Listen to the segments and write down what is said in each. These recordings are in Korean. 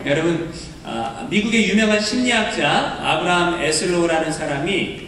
여러분, 미국의 유명한 심리학자 아브라함 에슬로우라는 사람이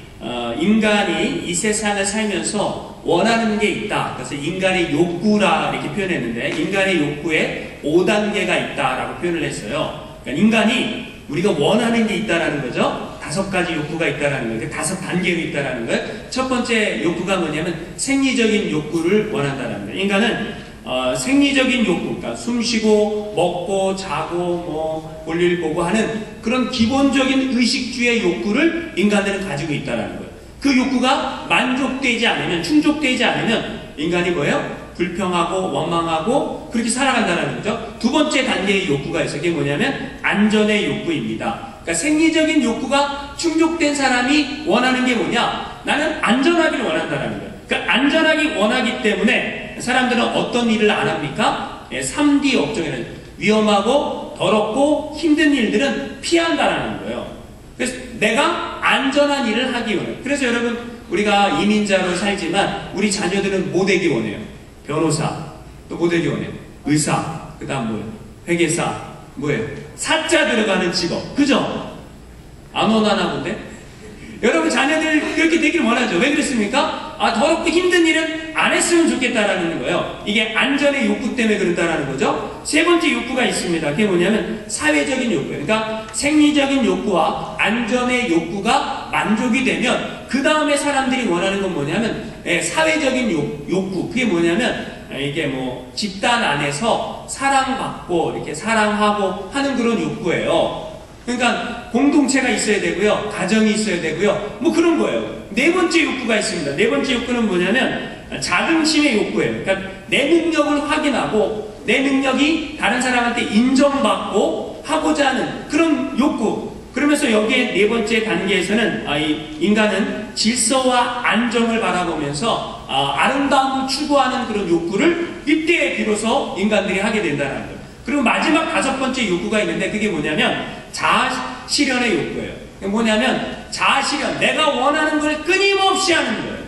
인간이 이 세상을 살면서 원하는 게 있다. 그래서 인간의 욕구라 이렇게 표현했는데, 인간의 욕구에 5단계가 있다라고 표현을 했어요. 그러니까 인간이 우리가 원하는 게 있다라는 거죠. 5가지 욕구가 있다라는 거예요. 5단계로 있다라는 거예요. 첫 번째 욕구가 뭐냐면 생리적인 욕구를 원한다는 거예요. 인간은 생리적인 욕구, 그러니까 숨쉬고 먹고 자고 뭐 볼일 보고 하는 그런 기본적인 의식주의 욕구를 인간들은 가지고 있다는 거예요. 그 욕구가 만족되지 않으면, 충족되지 않으면 인간이 뭐예요? 불평하고 원망하고 그렇게 살아간다는 거죠. 두 번째 단계의 욕구가 있어요. 그게 뭐냐면 안전의 욕구입니다. 그러니까 생리적인 욕구가 충족된 사람이 원하는 게 뭐냐? 나는 안전하기를 원한다는 거예요. 그러니까 안전하기 원하기 때문에 사람들은 어떤 일을 안 합니까? 3D 업종에는 위험하고 더럽고 힘든 일들은 피한다라는 거예요. 그래서 내가 안전한 일을 하기 원해요. 그래서 여러분, 우리가 이민자로 살지만 우리 자녀들은 뭐 되기 원해요? 변호사, 또 뭐 되기 원해요? 의사, 그 다음 뭐예요? 회계사, 뭐예요? 사자 들어가는 직업, 그죠? 안 원하나 본데? 여러분 자녀들 그렇게 되길 원하죠. 왜 그렇습니까? 더럽고 힘든 일은 안 했으면 좋겠다라는 거예요. 이게 안전의 욕구 때문에 그렇다라는 거죠. 세 번째 욕구가 있습니다. 그게 뭐냐면 사회적인 욕구예요. 그러니까 생리적인 욕구와 안전의 욕구가 만족이 되면 그 다음에 사람들이 원하는 건 뭐냐면 사회적인 욕구. 그게 뭐냐면 이게 뭐 집단 안에서 사랑받고 이렇게 사랑하고 하는 그런 욕구예요. 그러니까 공동체가 있어야 되고요, 가정이 있어야 되고요, 뭐 그런 거예요. 네 번째 욕구가 있습니다. 네 번째 욕구는 뭐냐면 자긍심의 욕구예요. 그러니까 내 능력을 확인하고 내 능력이 다른 사람한테 인정받고 하고자 하는 그런 욕구. 그러면서 여기에 네 번째 단계에서는 이 인간은 질서와 안정을 바라보면서 아름다움을 추구하는 그런 욕구를 이때 비로소 인간들이 하게 된다는 거예요. 그리고 마지막 5번째 욕구가 있는데 그게 뭐냐면 자아 실현의 욕구예요. 뭐냐면 자아 실현, 내가 원하는 걸 끊임없이 하는 거예요.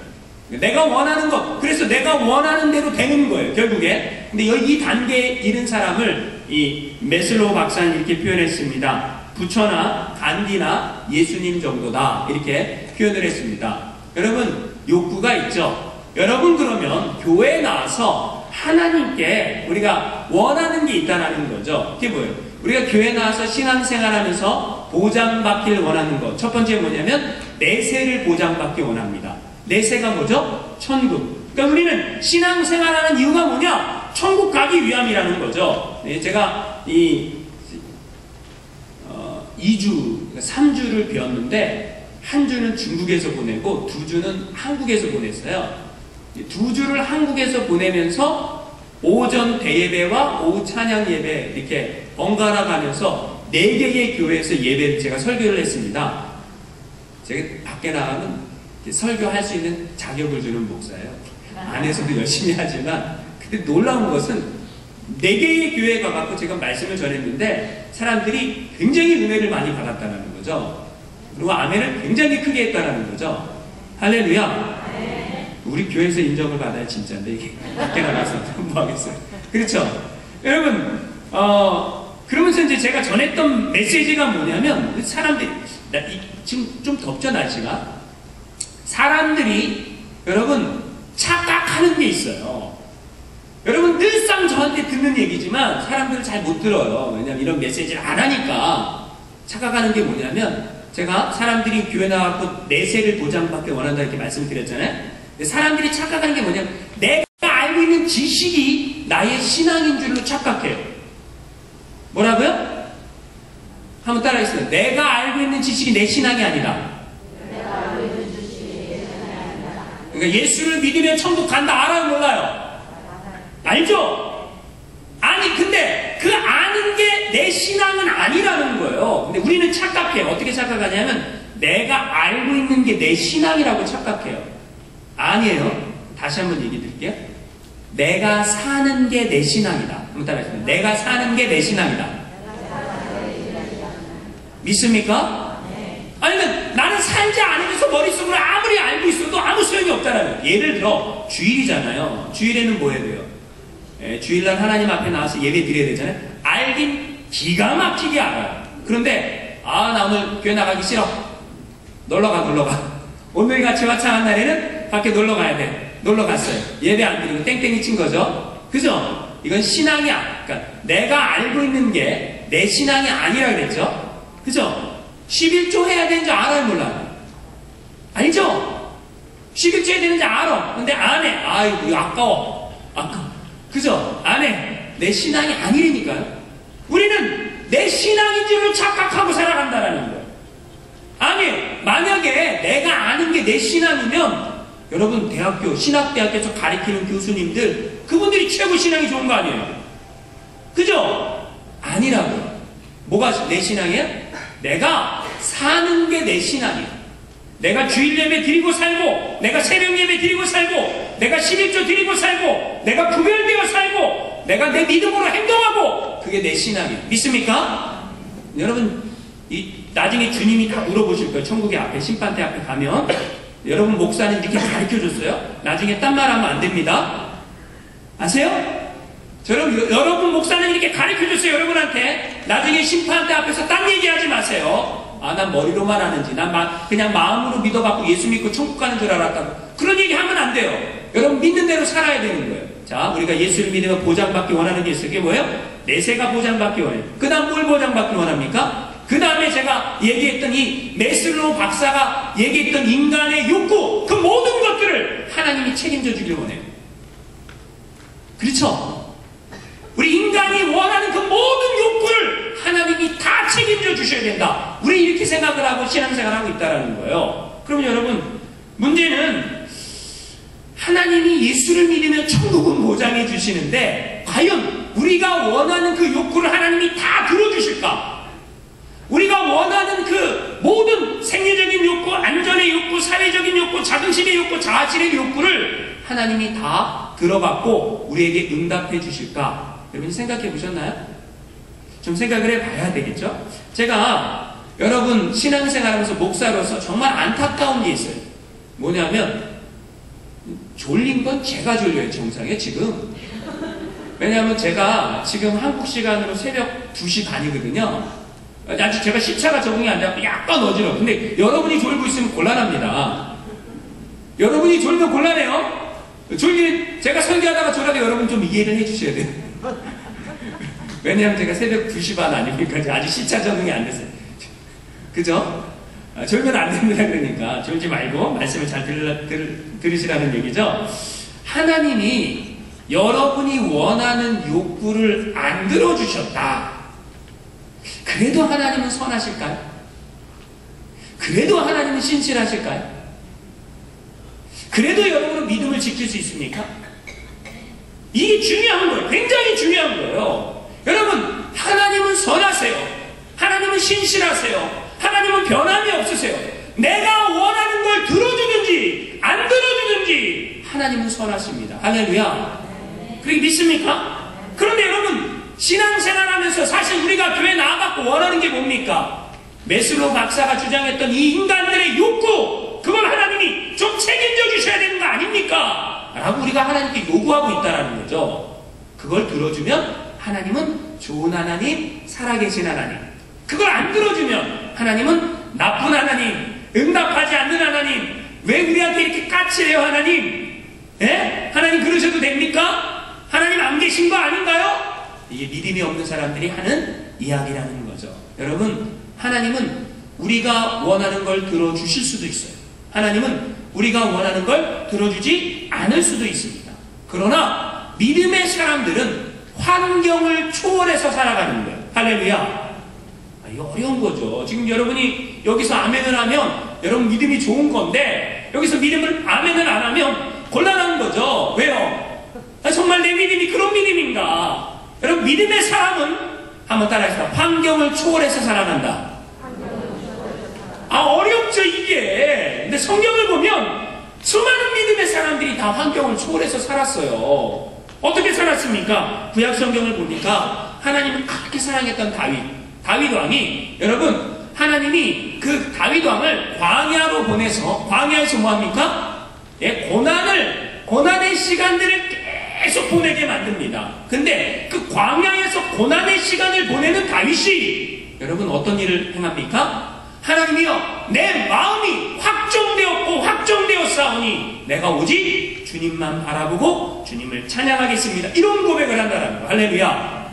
내가 원하는 것, 그래서 내가 원하는 대로 되는 거예요, 결국에. 근데 이 단계에 이른 사람을 이 메슬로우 박사는 이렇게 표현했습니다. 부처나 간디나 예수님 정도다, 이렇게 표현을 했습니다. 여러분, 욕구가 있죠. 여러분, 그러면 교회에 나와서 하나님께 우리가 원하는 게 있다는 거죠. 그게 뭐예요? 우리가 교회 나와서 신앙생활하면서 보장받기를 원하는 것. 첫 번째 뭐냐면 내세를 보장받기 원합니다. 내세가 뭐죠? 천국. 그러니까 우리는 신앙생활하는 이유가 뭐냐? 천국 가기 위함이라는 거죠. 제가 2주, 3주를 배웠는데 한 주는 중국에서 보내고 2주는 한국에서 보냈어요. 2주를 한국에서 보내면서 오전 대예배와 오후 찬양 예배 이렇게 번갈아 가면서 4개의 교회에서 예배를 제가 설교를 했습니다. 제가 밖에 나가면 설교할 수 있는 자격을 주는 목사예요. 안에서도 열심히 하지만, 근데 놀라운 것은 4개의 교회에 가갖고 제가 말씀을 전했는데 사람들이 굉장히 은혜를 많이 받았다는 거죠. 그리고 아멘을 굉장히 크게 했다는 거죠. 할렐루야. 우리 교회에서 인정을 받아야 진짜인데 이게 밖에 나가서 뭐 하겠어요. 그렇죠? 여러분, 그러면서 이제 제가 전했던 메시지가 뭐냐면, 사람들이 지금 좀 덥죠, 날씨가. 사람들이 여러분 착각하는 게 있어요. 여러분 늘상 저한테 듣는 얘기지만 사람들은 잘 못 들어요. 왜냐면 이런 메시지를 안 하니까. 착각하는 게 뭐냐면, 제가 사람들이 교회 나와서 내세를 보장받기 원한다 이렇게 말씀드렸잖아요. 사람들이 착각하는 게 뭐냐면 내가 알고 있는 지식이 나의 신앙인 줄로 착각해요. 뭐라고요? 한번 따라하겠습니다. 내가 알고 있는 지식이 내 신앙이 아니다. 그러니까 예수를 믿으면 천국 간다. 알아요, 몰라요? 알죠? 아니, 근데 그 아는 게 내 신앙은 아니라는 거예요. 근데 우리는 착각해요. 어떻게 착각하냐면 내가 알고 있는 게 내 신앙이라고 착각해요. 아니에요. 다시 한번 얘기 드릴게요. 내가 사는 게 내 신앙이다. 한번 따라하겠습니다. 내가 사는 게 내 신앙이다. 믿습니까? 아니, 나는 살지 않으면서 머릿속으로 아무리 알고 있어도 아무 소용이 없다라는 거예요. 예를 들어 주일이잖아요. 주일에는 뭐 해야 돼요? 주일날 하나님 앞에 나와서 예배 드려야 되잖아요. 알긴 기가 막히게 알아요. 그런데 나 오늘 교회 나가기 싫어. 놀러가. 오늘 같이 화창한 날에는 밖에 놀러가야 돼. 놀러 갔어요. 예배 안 드리고 땡땡이 친 거죠. 그죠? 이건 신앙이야. 그러니까 내가 알고 있는 게 내 신앙이 아니라 그랬죠. 그죠? 11조 해야 되는지 알아요, 몰라요? 알죠? 11조 해야 되는지 알아. 근데 안 해. 아이고, 이거 아까워. 그죠? 안 해. 내 신앙이 아니라니까요. 우리는 내 신앙인 줄을 착각하고 살아간다는 거예요. 아니, 만약에 내가 아는 게 내 신앙이면 여러분 대학교, 신학대학교에서 가르치는 교수님들 그분들이 최고 신앙이 좋은 거 아니에요? 그죠? 아니라고요. 뭐가 내 신앙이야? 내가 사는 게 내 신앙이야. 내가 주일 예배 드리고 살고, 내가 새벽 예배 드리고 살고, 내가 11조 드리고 살고, 내가 구별되어 살고, 내가 내 믿음으로 행동하고, 그게 내 신앙이에요. 믿습니까? 여러분, 나중에 주님이 다 물어보실 거예요. 천국의 앞에, 심판대 앞에 가면. 여러분 목사님 이렇게 가르쳐줬어요? 나중에 딴 말 하면 안 됩니다. 아세요? 여러분 목사님 이렇게 가르쳐줬어요. 여러분한테. 나중에 심판대 앞에서 딴 얘기하지 마세요. 난 머리로만 하는지, 난 그냥 마음으로 믿어갖고 예수 믿고 천국 가는 줄 알았다고. 그런 얘기 하면 안 돼요. 여러분 믿는 대로 살아야 되는 거예요. 자, 우리가 예수를 믿으면 보장받기 원하는 게 있어요. 그게 뭐예요? 내세가 보장받기 원해요. 그 다음 뭘 보장받기 원합니까? 그 다음에 제가 얘기했던 이 메슬로우 박사가 얘기했던 인간의 욕구, 그 모든 것들을 하나님이 책임져 주길 원해요. 그렇죠? 우리 인간이 원하는 그 모든 욕구를 하나님이 다 책임져 주셔야 된다. 우리 이렇게 생각을 하고 신앙생활을 하고 있다는 거예요. 그러면 여러분, 문제는 하나님이 예수를 믿으면 천국은 보장해 주시는데 과연 우리가 원하는 그 욕구를 하나님이 다 들어주실까? 우리가 원하는 그 모든 생리적인 욕구, 안전의 욕구, 사회적인 욕구, 자긍심의 욕구, 자아실의 욕구를 하나님이 다 들어받고 우리에게 응답해 주실까? 여러분 생각해 보셨나요? 좀 생각을 해봐야 되겠죠? 제가 여러분 신앙생활하면서 목사로서 정말 안타까운 게 있어요. 뭐냐면 졸린 건 제가 졸려요. 정상에 지금. 왜냐하면 제가 지금 한국 시간으로 새벽 2시 반이거든요. 아직 제가 시차가 적응이 안 돼서 약간 어지러워. 근데 여러분이 졸고 있으면 곤란합니다. 여러분이 졸면 곤란해요. 제가 설교하다가 졸아도 여러분 좀 이해를 해주셔야 돼요. 왜냐하면 제가 새벽 2시 반 아닙니까? 아직 시차 적응이 안 됐어요. 그죠? 졸면 안 됩니다. 그러니까 졸지 말고 말씀을 잘 들으시라는 얘기죠. 하나님이 여러분이 원하는 욕구를 안 들어주셨다. 그래도 하나님은 선하실까요? 그래도 하나님은 신실하실까요? 그래도 여러분은 믿음을 지킬 수 있습니까? 이게 중요한 거예요. 굉장히 중요한 거예요. 여러분, 하나님은 선하세요. 하나님은 신실하세요. 하나님은 변함이 없으세요. 내가 원하는 걸 들어주든지 안 들어주든지 하나님은 선하십니다. 할렐루야. 그렇게 믿습니까? 그런데 여러분, 신앙생활하면서 사실 우리가 교회 나와갖고 원하는 게 뭡니까? 메슬로우 박사가 주장했던 이 인간들의 욕구, 그걸 하나님이 좀 책임져 주셔야 되는 거 아닙니까? 라고 우리가 하나님께 요구하고 있다는 거죠. 그걸 들어주면 하나님은 좋은 하나님, 살아계신 하나님. 그걸 안 들어주면 하나님은 나쁜 하나님, 응답하지 않는 하나님. 왜 우리한테 이렇게 까칠해요, 하나님? 예? 하나님 그러셔도 됩니까? 하나님 안 계신 거 아닌가요? 이게 믿음이 없는 사람들이 하는 이야기라는 거죠. 여러분, 하나님은 우리가 원하는 걸 들어주실 수도 있어요. 하나님은 우리가 원하는 걸 들어주지 않을 수도 있습니다. 그러나 믿음의 사람들은 환경을 초월해서 살아가는 거예요. 할렐루야. 이거 어려운 거죠. 지금 여러분이 여기서 아멘을 하면 여러분 믿음이 좋은 건데 여기서 믿음을 아멘을 안 하면 곤란한 거죠. 왜요? 정말 내 믿음이 그런 믿음인가? 여러분 믿음의 사람은 한번 따라해서 환경을 초월해서 살아간다. 어렵죠 이게. 근데 성경을 보면 수많은 믿음의 사람들이 다 환경을 초월해서 살았어요. 어떻게 살았습니까? 구약 성경을 보니까 하나님을 그렇게 사랑했던 다윗 왕이, 여러분 하나님이 그 다윗 왕을 광야로 보내서, 광야에서 뭐합니까? 고난의 시간들을 계속 보내게 만듭니다. 근데 그 광야에서 고난의 시간을 보내는 다윗이 여러분 어떤 일을 행합니까? 하나님이여, 내 마음이 확정되었고 확정되었사오니 내가 오직 주님만 바라보고 주님을 찬양하겠습니다. 이런 고백을 한다는 거. 할렐루야.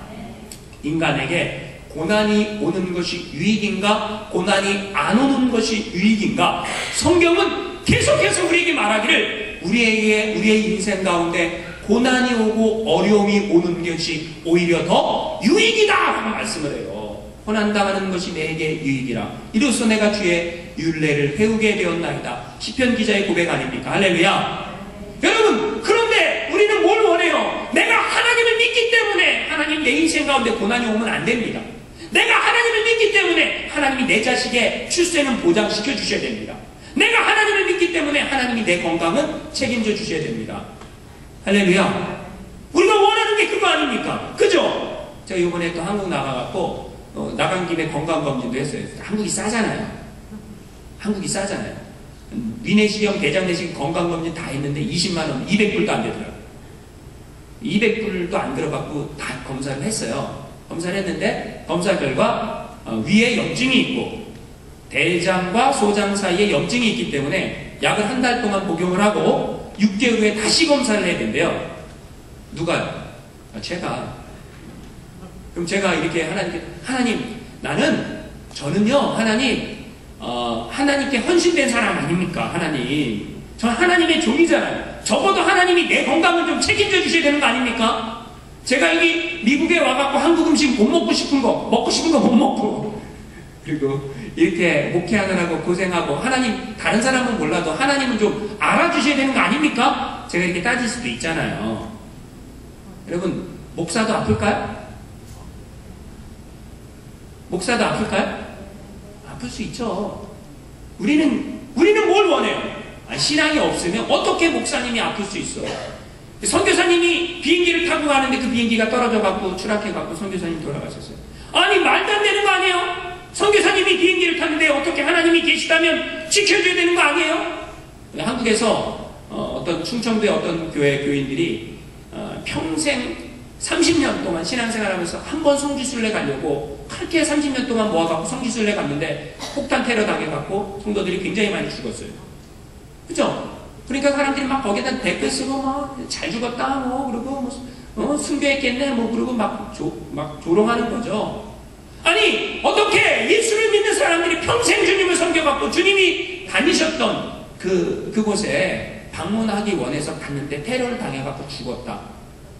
인간에게 고난이 오는 것이 유익인가? 고난이 안 오는 것이 유익인가? 성경은 계속해서 우리에게 말하기를 우리의 인생 가운데 고난이 오고 어려움이 오는 것이 오히려 더 유익이다 라고 말씀을 해요. 고난당하는 것이 내게 유익이라. 이로써 내가 주의 율례를 배우게 되었나이다. 시편 기자의 고백 아닙니까? 할렐루야. 여러분, 그런데 우리는 뭘 원해요? 내가 하나님을 믿기 때문에 하나님 내 인생 가운데 고난이 오면 안 됩니다. 내가 하나님을 믿기 때문에 하나님이 내 자식의 출세는 보장시켜 주셔야 됩니다. 내가 하나님을 믿기 때문에 하나님이 내 건강은 책임져 주셔야 됩니다. 할렐루야. 우리가 원하는 게 그거 아닙니까? 그죠? 제가 이번에 또 한국 나가갖고 나간 김에 건강검진도 했어요. 한국이 싸잖아요. 한국이 싸잖아요. 위내시경, 대장내시경 건강검진 다 했는데 20만원, 200불도 안 되더라고요. 200불도 안 들어갖고 다 검사를 했어요. 검사를 했는데 검사 결과 위에 염증이 있고 대장과 소장 사이에 염증이 있기 때문에 약을 한 달 동안 복용을 하고 6개월 후에 다시 검사를 해야 된대요. 누가요? 제가. 그럼 제가 이렇게 하나님께, 하나님, 저는요, 하나님, 하나님께 헌신된 사람 아닙니까? 하나님. 저 하나님의 종이잖아요. 적어도 하나님이 내 건강을 좀 책임져 주셔야 되는 거 아닙니까? 제가 여기 미국에 와갖고 한국 음식 못 먹고 싶은 거, 먹고 싶은 거 못 먹고, 그리고 이렇게 목회하느라고 고생하고, 하나님, 다른 사람은 몰라도 하나님은 좀 알아주셔야 되는 거 아닙니까? 제가 이렇게 따질 수도 있잖아요. 여러분, 목사도 아플까요? 목사도 아플까요? 아플 수 있죠. 우리는 뭘 원해요? 신앙이 없으면 어떻게 목사님이 아플 수 있어요? 선교사님이 비행기를 타고 가는데 그 비행기가 떨어져갖고 추락해갖고 선교사님 돌아가셨어요. 아니, 말도 안 되는 거 아니에요? 선교사님이 비행기를 탔는데 어떻게 하나님이 계시다면 지켜줘야 되는 거 아니에요? 한국에서 어떤 충청도의 어떤 교회 교인들이 평생 30년 동안 신앙생활하면서 한 번 성지순례 가려고 그렇게 30년 동안 모아갖고 성지순례 갔는데 폭탄 테러 당해갖고 성도들이 굉장히 많이 죽었어요. 그죠? 그러니까 사람들이 막 거기에다 댓글 쓰고 막 잘 죽었다 뭐 그리고 뭐 순교했겠네 뭐 그리고 막 조롱하는 거죠. 아니, 어떻게 예수를 믿는 사람들이 평생 주님을 섬겨갖고 주님이 다니셨던 그곳에 방문하기 원해서 갔는데 테러를 당해갖고 죽었다.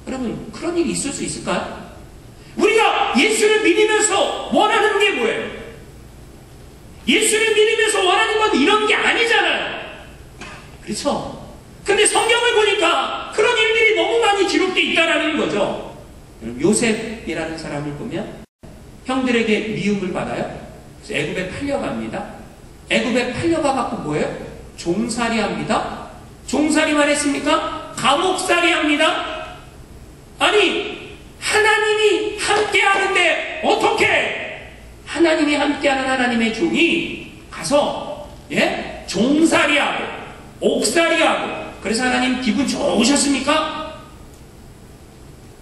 여러분, 그런 일이 있을 수 있을까요? 우리가 예수를 믿으면서 원하는 게 뭐예요? 예수를 믿으면서 원하는 건 이런 게 아니잖아요. 그렇죠? 근데 성경을 보니까 그런 일들이 너무 많이 기록되어 있다는 거죠. 요셉이라는 사람을 보면 형들에게 미움을 받아요. 그래서 애굽에 팔려갑니다. 애굽에 팔려가갖고 뭐예요? 종살이 합니다. 종살이만 했습니까? 감옥살이 합니다. 아니, 하나님이 함께하는데 어떻게 하나님이 함께하는 하나님의 종이 가서 종살이하고 옥살이하고 그래서 하나님 기분 좋으셨습니까?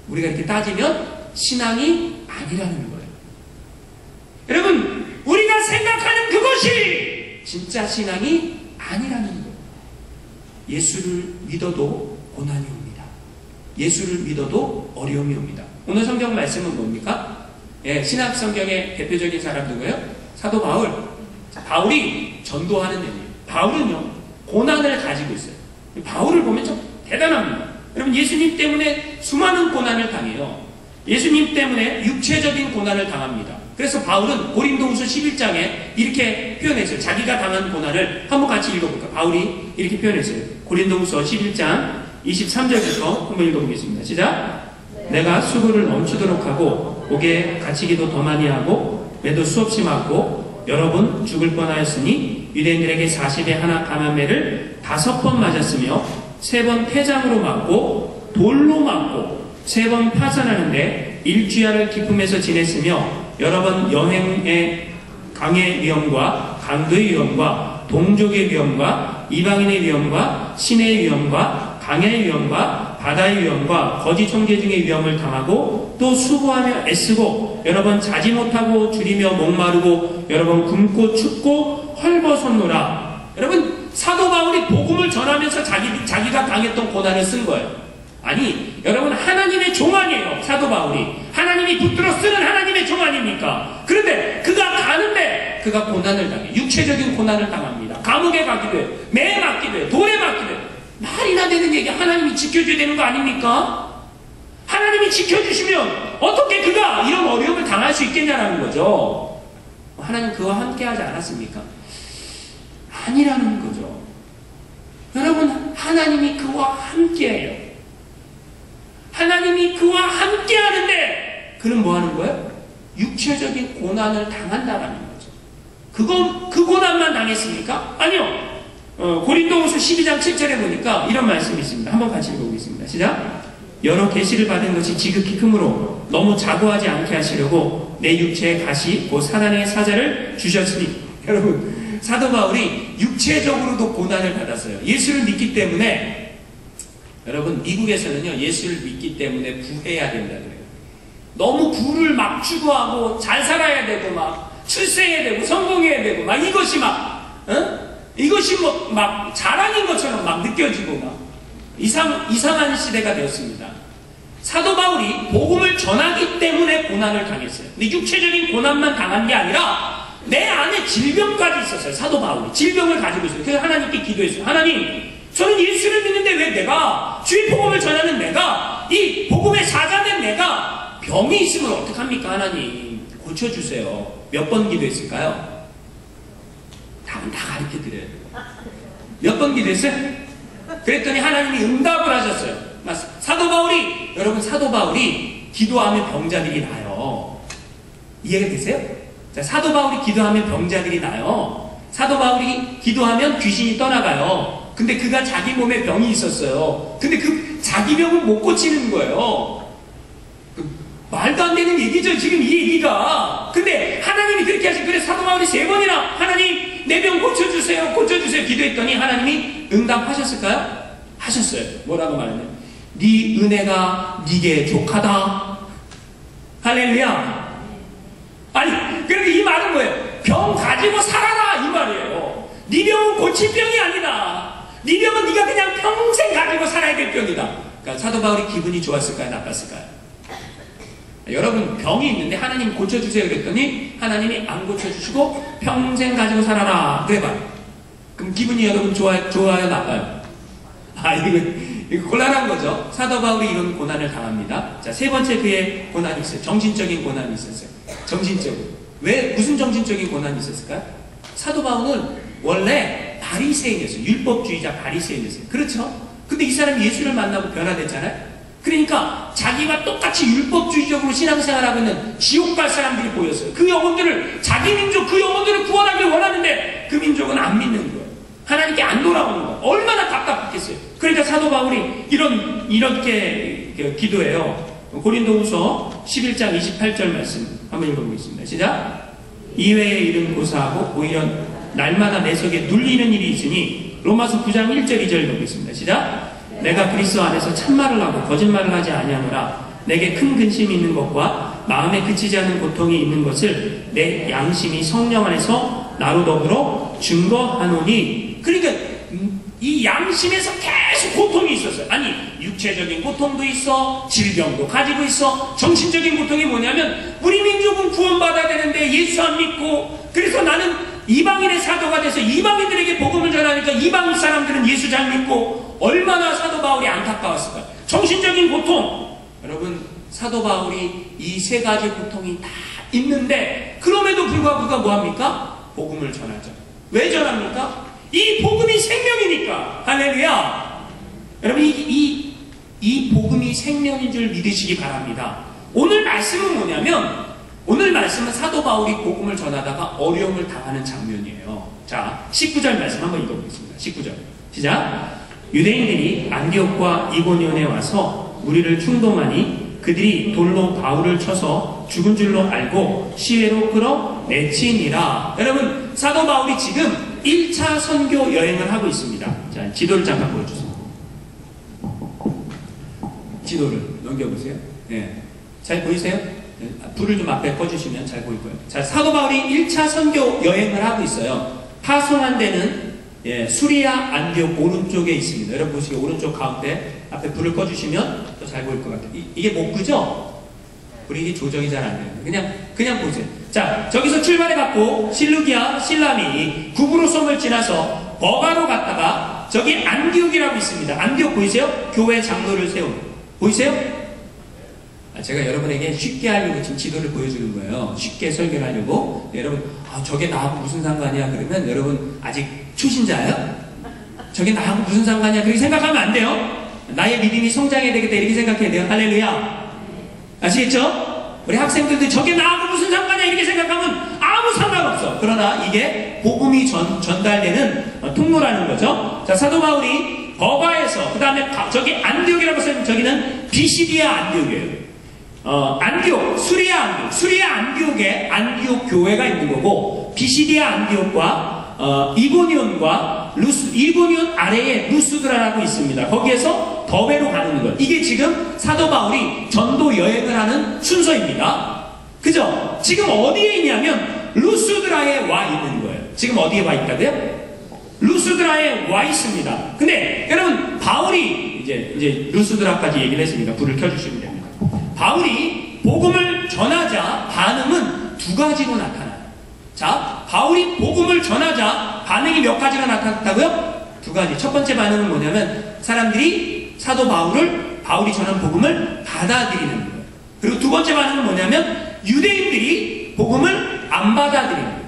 우리가 이렇게 따지면 신앙이 아니라는 거예요. 여러분, 우리가 생각하는 그것이 진짜 신앙이 아니라는 거예요. 예수를 믿어도 고난이 옵니다. 예수를 믿어도 어려움이 옵니다. 오늘 성경 말씀은 뭡니까? 신약 성경의 대표적인 사람 누구예요? 사도 바울. 바울이 전도하는 내용이에요. 바울은요, 고난을 가지고 있어요. 바울을 보면 좀 대단합니다. 여러분, 예수님 때문에 수많은 고난을 당해요. 예수님 때문에 육체적인 고난을 당합니다. 그래서 바울은 고린도후서 11장에 이렇게 표현했어요. 자기가 당한 고난을 한번 같이 읽어볼까요? 바울이 이렇게 표현했어요. 고린도후서 11장 23절부터 한번 읽어보겠습니다. 시작! 내가 수고를 멈추도록 하고 옥에 갇히기도 더 많이 하고 매도 수없이 맞고 여러 번 죽을 뻔하였으니 유대인들에게 40에 하나 감염매를 5번 맞았으며 3번 폐장으로 맞고 돌로 맞고 3번 파산하는데 일주야를 기품에서 지냈으며 여러 번 여행의 강의 위험과 강도의 위험과 동족의 위험과 이방인의 위험과 신의 위험과 강의 위험과 바다의 위험과 거짓 총재 등의 위험을 당하고 또 수고하며 애쓰고 여러 번 자지 못하고 줄이며 목마르고 여러 번 굶고 춥고 헐벗었노라. 여러분 사도 바울이 복음을 전하면서 자기가 당했던 고난을 쓴 거예요. 아니 여러분 하나님의 종 아니에요. 사도 바울이 하나님이 붙들어 쓰는 하나님의 종 아닙니까? 그런데 그가 가는데 그가 고난을 당해. 육체적인 고난을 당합니다. 감옥에 가기도 해요. 매에 맞기도 해요. 돌에 맞기도 해요. 말이나 되는 얘기. 하나님이 지켜줘야 되는 거 아닙니까? 하나님이 지켜주시면 어떻게 그가 이런 어려움을 당할 수 있겠냐라는 거죠. 하나님 그와 함께 하지 않았습니까? 아니라는 거죠. 여러분 하나님이 그와 함께해요. 하나님이 그와 함께 하는데 그는 뭐 하는 거예요? 육체적인 고난을 당한다라는 거죠. 그 고난만 당했습니까? 아니요. 고린도후서 12장 7절에 보니까 이런 말씀이 있습니다. 한번 같이 읽어보겠습니다. 시작. 여러 계시를 받은 것이 지극히 크므로 너무 자고하지 않게 하시려고 내 육체에 가시 곧 사단의 사자를 주셨으니. 여러분 사도 바울이 육체적으로도 고난을 받았어요. 예수를 믿기 때문에. 여러분 미국에서는요 예수를 믿기 때문에 부해야 된다 그래요. 너무 부를 막 추구하고 잘 살아야 되고 막 출세해야 되고 성공해야 되고 막 이것이 막 이것이 뭐 막 자랑인 것처럼 막 느껴지고 막 이상한 시대가 되었습니다. 사도 바울이 복음을 전하기 때문에 고난을 당했어요. 근데 육체적인 고난만 당한 게 아니라 내 안에 질병까지 있었어요. 사도 바울이 질병을 가지고 있어요. 그래서 하나님께 기도했어요. 하나님 저는 예수를 믿는데 왜 내가 주의 복음을 전하는 내가 이 복음의 사자된 내가 병이 있으면 어떡합니까? 하나님 고쳐주세요. 몇 번 기도했을까요? 답은 다 가르쳐드려요. 몇 번 기도했어요? 그랬더니 하나님이 응답을 하셨어요. 사도 바울이 기도하면 병자들이 나요. 이해가 되세요? 자, 사도 바울이 기도하면 병자들이 나요. 사도 바울이 기도하면 귀신이 떠나가요. 근데 그가 자기 몸에 병이 있었어요. 근데 그 자기 병을 못 고치는 거예요. 말도 안 되는 얘기죠, 지금 이 얘기가. 근데 하나님이 그렇게 하신. 그래서 사도 바울이 3번이나 하나님 내 병 고쳐주세요, 고쳐주세요 기도했더니 하나님이 응답하셨을까요? 하셨어요. 뭐라고 말하냐면 네 은혜가 네게 족하다. 할렐루야. 아니 그런데 이 말은 뭐예요? 병 가지고 살아라 이 말이에요. 네 병은 고칠 병이 아니다. 네 병은 네가 그냥 평생 가지고 살아야 될 병이다. 그러니까 사도 바울이 기분이 좋았을까요? 나빴을까요? 여러분 병이 있는데 하나님 고쳐주세요 그랬더니 하나님이 안 고쳐주시고 평생 가지고 살아라 그래봐요. 그럼 기분이 여러분 좋아요 나빠요? 이거 곤란한 거죠. 사도 바울이 이런 고난을 당합니다. 자, 3번째 그의 고난이 있어요. 정신적인 고난이 있었어요. 정신적으로. 왜 무슨 정신적인 고난이 있었을까요? 사도 바울은 원래 바리새인이었어요. 율법주의자 바리새인이었어요. 그렇죠? 근데 이 사람이 예수를 만나고 변화됐잖아요. 그러니까 자기가 똑같이 율법주의적으로 신앙생활하고 있는 지옥 갈 사람들이 보였어요. 그 영혼들을 자기 민족 그 영혼들을 구원하길 원하는데 그 민족은 안 믿는 거예요. 하나님께 안 돌아오는 거예요. 얼마나 답답했겠어요. 그러니까 사도 바울이 이렇게 기도해요. 고린도후서 11장 28절 말씀 한번 읽어보겠습니다. 시작. 이외의 일은 고사하고 오히려 날마다 내 속에 눌리는 일이 있으니 로마서 9장 1절 2절 읽어보겠습니다. 시작. 내가 그리스도 안에서 참말을 하고 거짓말을 하지 아니하노라. 내게 큰 근심이 있는 것과 마음에 그치지 않는 고통이 있는 것을 내 양심이 성령 안에서 나로 더불어 증거하노니. 그러니까 이 양심에서 계속 고통이 있었어요. 아니 육체적인 고통도 있어, 질병도 가지고 있어. 정신적인 고통이 뭐냐면 우리 민족은 구원받아야 되는데 예수 안 믿고, 그래서 나는 이방인의 사도가 돼서 이방인들에게 복음을 전하니까 이방 사람들은 예수 잘 믿고. 얼마나 사도 바울이 안타까웠을까요? 정신적인 고통. 여러분 사도 바울이 이 3가지 고통이 다 있는데 그럼에도 불구하고 그가 뭐합니까? 복음을 전하죠. 왜 전합니까? 이 복음이 생명이니까. 할렐루야. 여러분 이 복음이 생명인 줄 믿으시기 바랍니다. 오늘 말씀은 뭐냐면, 오늘 말씀은 사도 바울이 복음을 전하다가 어려움을 당하는 장면이에요. 자, 19절 말씀 한번 읽어보겠습니다. 19절 시작. 유대인들이 안디옥과 이고니온에 와서 우리를 충동하니 그들이 돌로 바울을 쳐서 죽은 줄로 알고 시외로 끌어 내치니라. 여러분 사도 바울이 지금 1차 선교 여행을 하고 있습니다. 자, 지도를 잠깐 보여주세요. 지도를 넘겨보세요. 예. 잘 보이세요? 예. 불을 좀 앞에 꺼주시면 잘 보일 거예요. 자, 사도 바울이 1차 선교 여행을 하고 있어요. 파송한 데는 수리아 안디옥 오른쪽에 있습니다. 여러분 보시기에 오른쪽 가운데 앞에 불을 꺼주시면 더 잘 보일 것 같아요. 이게 목구죠? 불이 조정이 잘 안 돼요. 그냥 보세요. 자, 저기서 출발해갖고 실루기아, 실라미, 구브로 섬을 지나서 버가로 갔다가 저기 안디옥이라고 있습니다. 안디옥 보이세요? 교회 장로를 세운. 보이세요? 제가 여러분에게 쉽게 하려고 지금 지도를 보여주는 거예요. 쉽게 설교를 하려고. 여러분, 저게 나하고 무슨 상관이야? 그러면 여러분 아직 초신자예요? 저게 나하고 무슨 상관이야? 그렇게 생각하면 안 돼요. 나의 믿음이 성장해야 되겠다 이렇게 생각해야 돼요. 할렐루야. 아시겠죠? 우리 학생들도 저게 나하고 무슨 상관이야 이렇게 생각하면 아무 상관없어. 그러나 이게 복음이 전달되는 통로라는 거죠. 자, 사도 바울이 버가에서 그 다음에 저기 안디옥이라고 써있는 저기는 비시디아 안디옥이에요. 안디옥, 수리아 안디옥, 수리아 안디옥에 안디옥 교회가 있는 거고, 비시디아 안디옥과 이고니온과 이고니온 아래에 루스드라라고 있습니다. 거기에서 더베로 가는 거예요. 이게 지금 사도 바울이 전도 여행을 하는 순서입니다. 그죠? 지금 어디에 있냐면 루스드라에 와 있는 거예요. 지금 어디에 와 있다고요? 루스드라에 와 있습니다. 근데 여러분 바울이 이제 루스드라까지 얘기를 했으니까 불을 켜주시면 됩니다. 바울이 복음을 전하자 반응은 두 가지로 나타나요. 자, 바울이 복음을 전하자 반응이 몇 가지가 나타났다고요? 두 가지. 첫 번째 반응은 뭐냐면 사람들이 사도 바울이 전한 복음을 받아들이는 거예요. 그리고 두 번째 반응은 뭐냐면 유대인들이 복음을 안 받아들이는 거예요.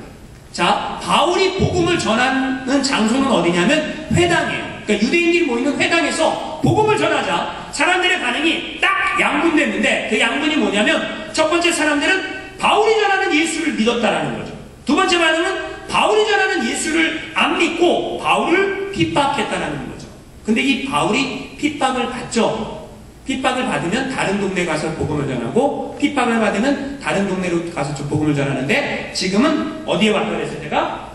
자, 바울이 복음을 전하는 장소는 어디냐면 회당이에요. 그러니까 유대인들이 모이는 회당에서 복음을 전하자 사람들의 반응이 딱 양분됐는데 그 양분이 뭐냐면 첫 번째 사람들은 바울이 전하는 예수를 믿었다라는 거죠. 두 번째 반응은 바울이 전하는 예수를 안 믿고 바울을 핍박했다라는 거죠. 근데 이 바울이 핍박을 받죠. 핍박을 받으면 다른 동네 가서 복음을 전하고 핍박을 받으면 다른 동네로 가서 복음을 전하는데 지금은 어디에 왔다 그랬을 때가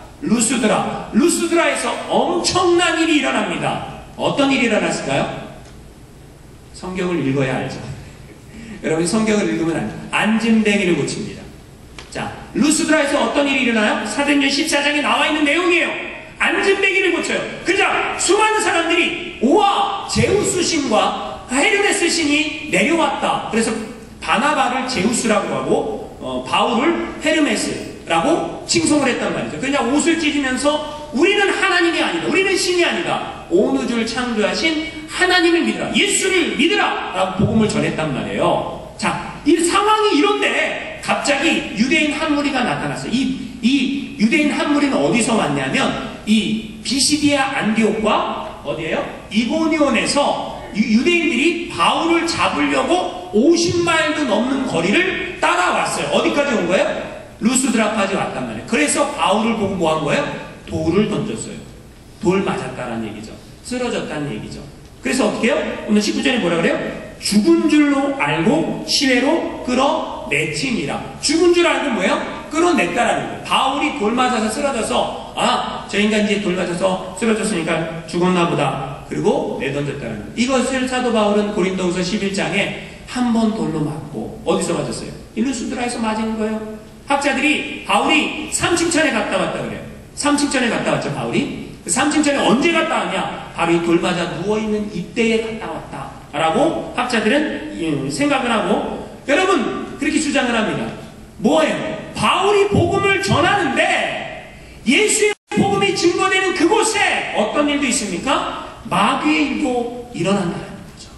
루스드라에서 엄청난 일이 일어납니다. 어떤 일이 일어났을까요? 성경을 읽어야 알죠. 여러분이 성경을 읽으면 알죠. 안진뱅이를 고칩니다. 자, 루스드라에서 어떤 일이 일어나요? 사도행전 14장에 나와 있는 내용이에요. 안진뱅이를 고쳐요. 그자 수많은 사람들이 우와 제우스 신과 헤르메스 신이 내려왔다. 그래서 바나바를 제우스라고 하고 바울을 헤르메스라고 칭송을 했단 말이죠. 그냥 옷을 찢으면서 우리는 하나님이 아니다. 우리는 신이 아니다. 온 우주를 창조하신 하나님을 믿으라. 예수를 믿으라. 라고 복음을 전했단 말이에요. 자, 이 상황이 이런데 갑자기 유대인 한 무리가 나타났어요. 이 유대인 한 무리는 어디서 왔냐면 이 비시디아 안디옥과 어디예요? 이고니온에서 유대인들이 바울을 잡으려고 50마일도 넘는 거리를 따라왔어요. 어디까지 온 거예요? 루스드라까지 왔단 말이에요. 그래서 바울을 보고 뭐 한 거예요? 돌을 던졌어요. 돌 맞았다는 얘기죠. 쓰러졌다는 얘기죠. 그래서 어떻게 해요? 오늘 19절에 뭐라 그래요? 죽은 줄로 알고 시내로 끌어내치니라. 죽은 줄 알고 뭐예요? 끌어냈다라는 거예요. 바울이 돌 맞아서 쓰러져서 저 인간 이제 돌 맞아서 쓰러졌으니까 죽었나 보다. 그리고 내던졌다는 거예요. 이것을 사도 바울은 고린도후서 11장에 한 번 돌로 맞고 어디서 맞았어요? 루스드라에서 맞은 거예요. 학자들이 바울이 3층천에 갔다 왔다 그래요. 3층천에 갔다 왔죠, 바울이. 그 3층천에 언제 갔다 왔냐? 바로 이 돌 맞아 누워있는 이때에 갔다 왔다. 라고 학자들은 생각을 하고 여러분 그렇게 주장을 합니다. 뭐예요? 바울이 복음을 전하는데 예수의 복음이 증거되는 그곳에 어떤 일도 있습니까? 마귀의 일도 일어난다는 거죠.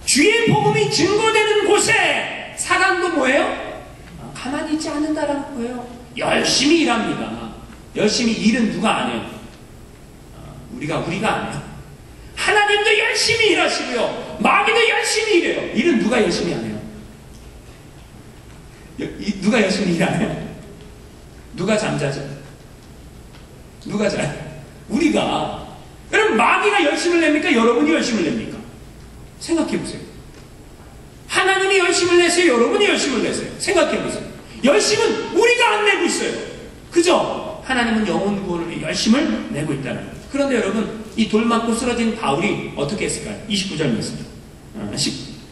주의 복음이 증거되는 곳에 사람도 뭐예요? 가만히 있지 않는다라는 거예요. 열심히 일합니다. 열심히 일은 누가 안 해요? 우리가 안 해요. 하나님도 열심히 일하시고요. 마귀도 열심히 일해요. 일은 누가 열심히 안 해요? 누가 열심히 일 안 해요? 누가 잠자죠? 누가 자요? 우리가. 그럼 마귀가 열심을 냅니까? 여러분이 열심을 냅니까? 생각해보세요. 하나님이 열심을 내세요? 여러분이 열심을 내세요? 생각해보세요. 열심은 우리가 안 내고 있어요. 그죠? 하나님은 영혼 구원을 위해 열심을 내고 있다는 거예요. 그런데 여러분 이 돌 맞고 쓰러진 바울이 어떻게 했을까요? 29절 말씀.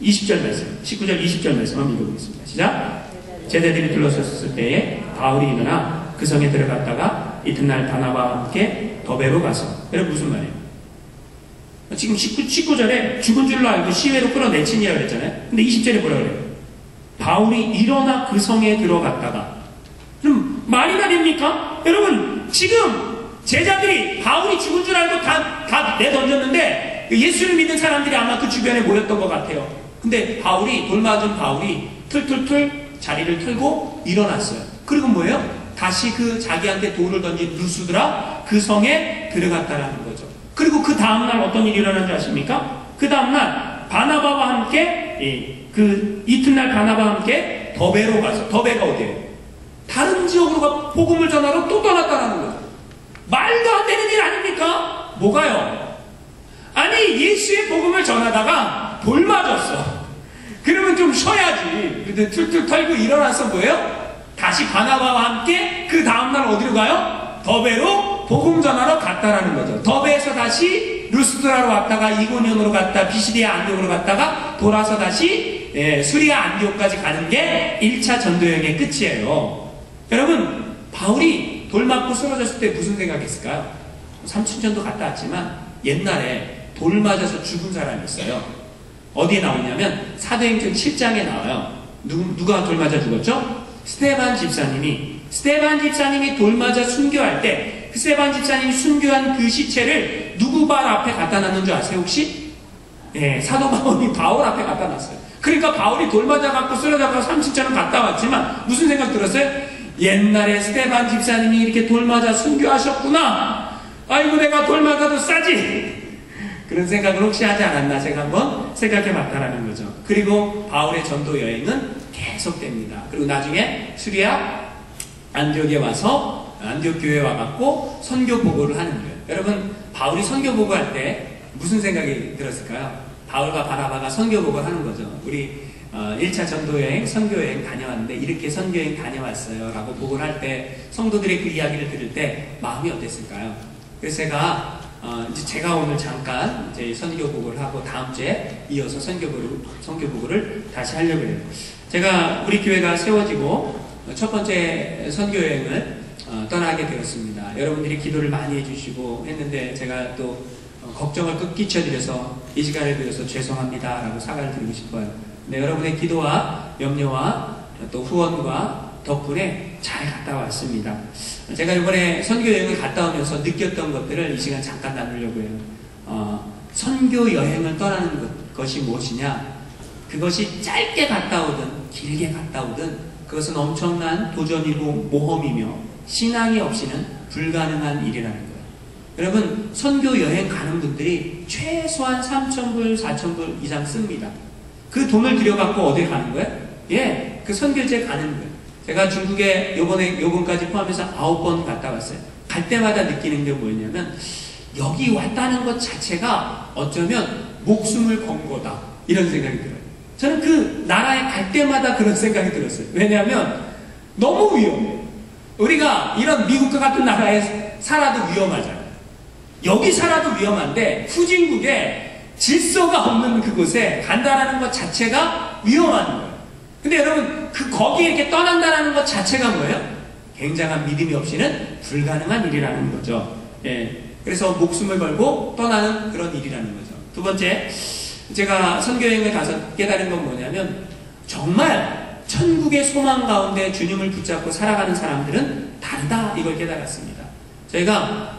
20절 말씀, 19절 20절 말씀 한번 읽어보겠습니다. 시작. 제자들이 둘러섰을 때에 바울이 일어나 그 성에 들어갔다가 이튿날 바나바와 함께 더베로 가서. 여러분 무슨 말이에요? 지금 19절에 죽은 줄로 알고 시외로 끌어내치니라 그랬잖아요. 근데 20절에 뭐라 그래요? 바울이 일어나 그 성에 들어갔다가. 그럼 말이 다릅니까? 여러분 지금 제자들이 바울이 죽은 줄 알고 다 내던졌는데 예수를 믿는 사람들이 아마 그 주변에 모였던 것 같아요. 근데 돌 맞은 바울이 툴툴툴 자리를 털고 일어났어요. 그리고 뭐예요? 다시 그 자기한테 돌을 던진 루스드라 그 성에 들어갔다라는 거죠. 그리고 그 다음날 어떤 일이 일어난 줄 아십니까? 그 다음날 바나바와 함께 그 이튿날 바나바와 함께 더베로 가서. 더베가 어디예요? 다른 지역으로 복음을 전하러 또 떠났다라는 거죠. 말도 안 되는 일 아닙니까? 뭐가요? 아니 예수의 복음을 전하다가 돌 맞았어. 그러면 좀 쉬어야지. 근데 툴툴 털고 일어나서 뭐예요? 다시 바나바와 함께 그 다음날 어디로 가요? 더베로 복음 전하러 갔다라는 거죠. 더베에서 다시 루스드라로 왔다가 이고니온으로 갔다 비시디아 안디옥으로 갔다가 돌아서 다시 수리아 안디옥까지 가는 게 1차 전도여행의 끝이에요. 여러분 바울이 돌 맞고 쓰러졌을 때 무슨 생각했을까요? 삼층전도 갔다 왔지만 옛날에 돌 맞아서 죽은 사람이 있어요. 어디에 나오냐면 사도행전 7장에 나와요. 누가 돌 맞아 죽었죠? 스데반 집사님이 돌 맞아 순교할 때 그 스데반 집사님이 순교한 그 시체를 누구 발 앞에 갖다 놨는 줄 아세요 혹시? 사도 바울이 바울 앞에 갖다 놨어요. 그러니까 바울이 돌 맞아 갖고 쓰러져서 삼층전은 갔다 왔지만 무슨 생각 들었어요? 옛날에 스데반 집사님이 이렇게 돌 맞아 순교하셨구나. 아이고 내가 돌 맞아도 싸지. 그런 생각을 혹시 하지 않았나 제가 한번 생각해 봤다라는 거죠. 그리고 바울의 전도 여행은 계속됩니다. 그리고 나중에 수리아 안디옥에 와서 안디옥 교회에 와갖고 선교 보고를 하는 거예요. 여러분 바울이 선교 보고할 때 무슨 생각이 들었을까요? 바울과 바나바가 선교 보고를 하는 거죠. 우리 1차 전도여행, 선교여행 다녀왔는데 이렇게 선교여행 다녀왔어요 라고 보고를 할 때 성도들의 그 이야기를 들을 때 마음이 어땠을까요? 그래서 제가 오늘 잠깐 이제 선교 보고를 하고 다음 주에 이어서 선교 보고를 다시 하려고 해요. 제가 우리 교회가 세워지고 첫 번째 선교여행을 떠나게 되었습니다. 여러분들이 기도를 많이 해주시고 했는데 제가 또 걱정을 끼쳐드려서 이 시간에 드려서 죄송합니다 라고 사과를 드리고 싶어요. 네, 여러분의 기도와 염려와 또 후원과 덕분에 잘 갔다 왔습니다. 제가 이번에 선교여행을 갔다 오면서 느꼈던 것들을 이 시간 잠깐 나누려고 해요. 선교여행을 떠나는 것이 무엇이냐? 그것이 짧게 갔다 오든 길게 갔다 오든 그것은 엄청난 도전이고 모험이며 신앙이 없이는 불가능한 일이라는 거예요. 여러분 선교여행 가는 분들이 최소한 3,000불, 4,000불 이상 씁니다. 그 돈을 들여갖고 어디에 가는 거예요? 그 선교지에 가는 거예요. 제가 중국에 요번까지 포함해서 9번 갔다 왔어요. 갈 때마다 느끼는 게 뭐였냐면 여기 왔다는 것 자체가 어쩌면 목숨을 건 거다 이런 생각이 들어요. 저는 그 나라에 갈 때마다 그런 생각이 들었어요. 왜냐하면 너무 위험해요. 우리가 이런 미국과 같은 나라에 살아도 위험하잖아요. 여기 살아도 위험한데 후진국에 질서가 없는 그곳에 간다라는 것 자체가 위험한 거예요. 근데 여러분 거기에 이렇게 떠난다라는 것 자체가 뭐예요? 굉장한 믿음이 없이는 불가능한 일이라는 거죠. 그래서 목숨을 걸고 떠나는 그런 일이라는 거죠. 두 번째, 제가 선교여행을 가서 깨달은 건 뭐냐면 정말 천국의 소망 가운데 주님을 붙잡고 살아가는 사람들은 다르다 이걸 깨달았습니다. 저희가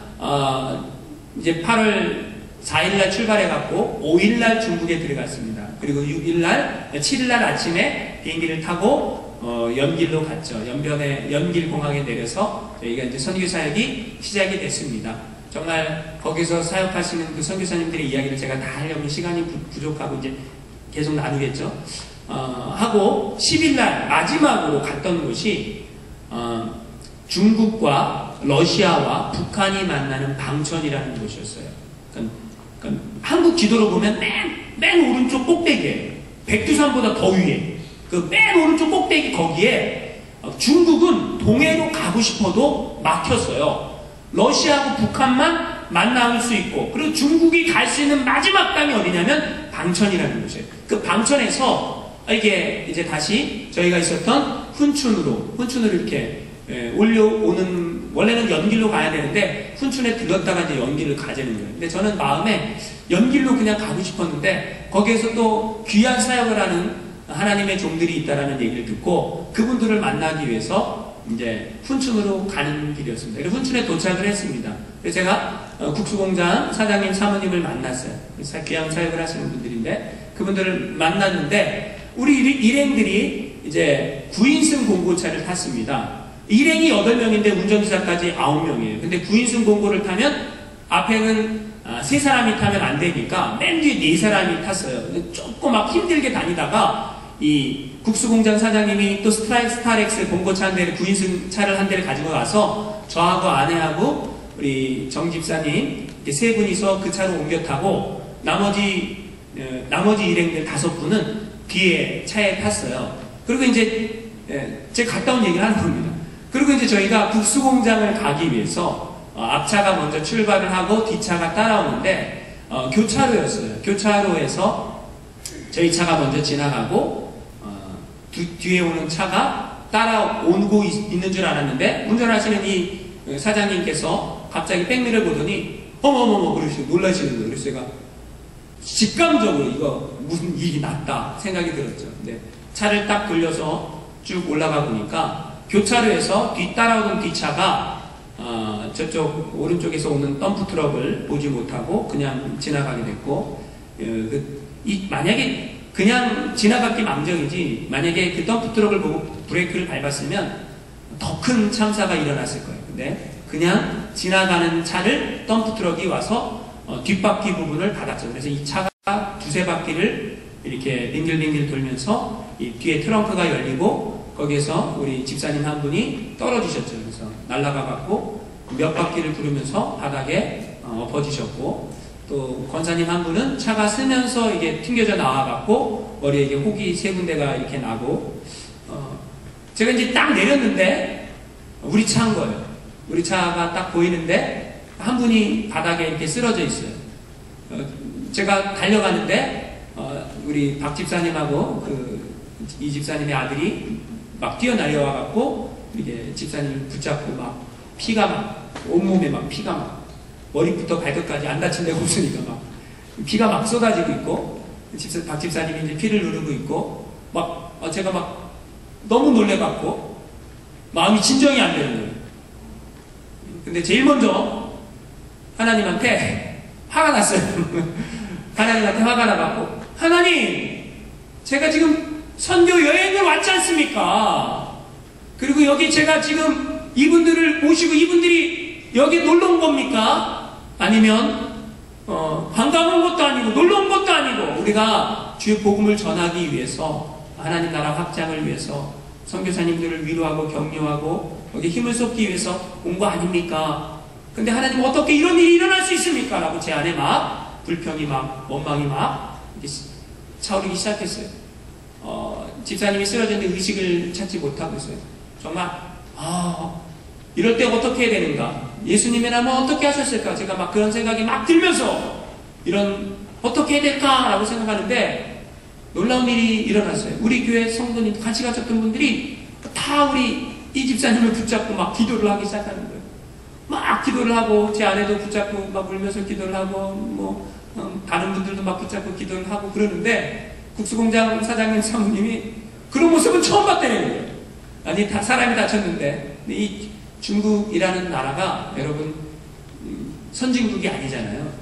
이제 8월 4일날 출발해갖고 5일날 중국에 들어갔습니다. 그리고 6일날, 7일날 아침에 비행기를 타고 연길로 갔죠. 연길공항에 내려서 저희가 이제 선교 사역이 시작이 됐습니다. 정말 거기서 사역하시는 그 선교사님들의 이야기를 제가 다 하려면 시간이 부족하고 이제 계속 나누겠죠. 하고 10일날 마지막으로 갔던 곳이 중국과 러시아와 북한이 만나는 방천이라는 곳이었어요. 그러니까 한국 지도로 보면 맨 오른쪽 꼭대기에 백두산보다 더 위에 그 맨 오른쪽 꼭대기 거기에 중국은 동해로 가고 싶어도 막혔어요. 러시아하고 북한만 만나올 수 있고 그리고 중국이 갈 수 있는 마지막 땅이 어디냐면 방천이라는 곳이에요. 그 방천에서 이게 이제 다시 저희가 있었던 훈춘으로 이렇게 올려오는, 원래는 연길로 가야 되는데 훈춘에 들렀다가 이제 연길을 가자는 거예요. 근데 저는 마음에 연길로 그냥 가고 싶었는데 거기에서 또 귀한 사역을 하는 하나님의 종들이 있다라는 얘기를 듣고 그분들을 만나기 위해서 이제 훈춘으로 가는 길이었습니다. 그래서 훈춘에 도착을 했습니다. 그래서 제가 국수공장 사장님 사모님을 만났어요. 그래서 귀한 사역을 하시는 분들인데 그분들을 만났는데 우리 일행들이 이제 9인승 공고차를 탔습니다. 일행이 8명인데 운전기사까지 9명이에요. 근데 9인승 공고를 타면 앞에는 3사람이 타면 안 되니까 맨 뒤에 4사람이 탔어요. 조금 막 힘들게 다니다가 이 국수공장 사장님이 또 스타렉스 봉고차 한 대를 9인승 차를 한 대를 가지고 와서 저하고 아내하고 우리 정 집사님 이렇게 3분이서 그 차로 옮겨 타고 나머지 일행들 5분은 뒤에 차에 탔어요. 그리고 이제 제가 갔다 온 얘기를 하는 겁니다. 그리고 이제 저희가 국수공장을 가기 위해서 앞차가 먼저 출발을 하고 뒷차가 따라오는데 교차로였어요. 교차로에서 저희 차가 먼저 지나가고 뒤에 오는 차가 따라오고 있는 줄 알았는데 운전하시는 이 사장님께서 갑자기 백미를 보더니 어머머머 그러시고 놀라시는 거예요. 그래서 제가 직감적으로 이거 무슨 일이 났다 생각이 들었죠. 근데 차를 딱 돌려서 쭉 올라가 보니까 교차로에서 따라오던 뒷차가 저쪽 오른쪽에서 오는 덤프트럭을 보지 못하고 그냥 지나가게 됐고 만약에 그냥 지나갔기 망정이지 만약에 그 덤프트럭을 보고 브레이크를 밟았으면 더 큰 참사가 일어났을 거예요. 근데 그냥 지나가는 차를 덤프트럭이 와서 뒷바퀴 부분을 받았죠. 그래서 이 차가 2-3바퀴를 이렇게 빙글빙글 돌면서 이 뒤에 트렁크가 열리고 거기에서 우리 집사님 한 분이 떨어지셨죠. 그래서 날아가 갖고 몇 바퀴를 부르면서 바닥에 엎어지셨고 또 권사님 한 분은 차가 쓰면서 이게 튕겨져 나와 갖고 머리에 이게 혹이 3군데가 이렇게 나고 제가 이제 딱 내렸는데 우리 차인 거예요. 우리 차가 딱 보이는데 한 분이 바닥에 이렇게 쓰러져 있어요. 제가 달려가는데 우리 박 집사님하고 이 집사님의 아들이 막 뛰어내려와 갖고 이게 집사님을 붙잡고 막 피가 막 온몸에 막 피가 막 머리부터 발끝까지 안 다친 데가 없으니까 막 피가 막 쏟아지고 있고 박 집사님이 이제 피를 누르고 있고 막 제가 막 너무 놀래갖고 마음이 진정이 안 되는 거예요. 근데 제일 먼저 하나님한테 화가 났어요. 하나님한테 화가 나갖고 하나님 제가 지금 선교 여행을 왔지 않습니까? 그리고 여기 제가 지금 이분들을 모시고 이분들이 여기 놀러 온 겁니까? 아니면 관광 온 것도 아니고 놀러 온 것도 아니고 우리가 주의 복음을 전하기 위해서 하나님 나라 확장을 위해서 선교사님들을 위로하고 격려하고 여기 힘을 쏟기 위해서 온 거 아닙니까? 근데 하나님 어떻게 이런 일이 일어날 수 있습니까? 라고 제 안에 막 불평이 막 원망이 막 이렇게 차오르기 시작했어요. 집사님이 쓰러졌는데 의식을 찾지 못하고 있어요. 정말 이럴 때 어떻게 해야 되는가? 예수님이라면 어떻게 하셨을까? 제가 막 그런 생각이 막 들면서 어떻게 해야 될까라고 생각하는데 놀라운 일이 일어났어요. 우리 교회 성도님 같이 가셨던 분들이 다 우리 이 집사님을 붙잡고 막 기도를 하기 시작하는 거예요. 막 기도를 하고 제 아내도 붙잡고 막 울면서 기도를 하고 다른 분들도 막 붙잡고 기도를 하고 그러는데 국수공장 사장님 사모님이 그런 모습은 처음 봤다는 거예요. 아니 사람이 다쳤는데 이 중국이라는 나라가 여러분 선진국이 아니잖아요.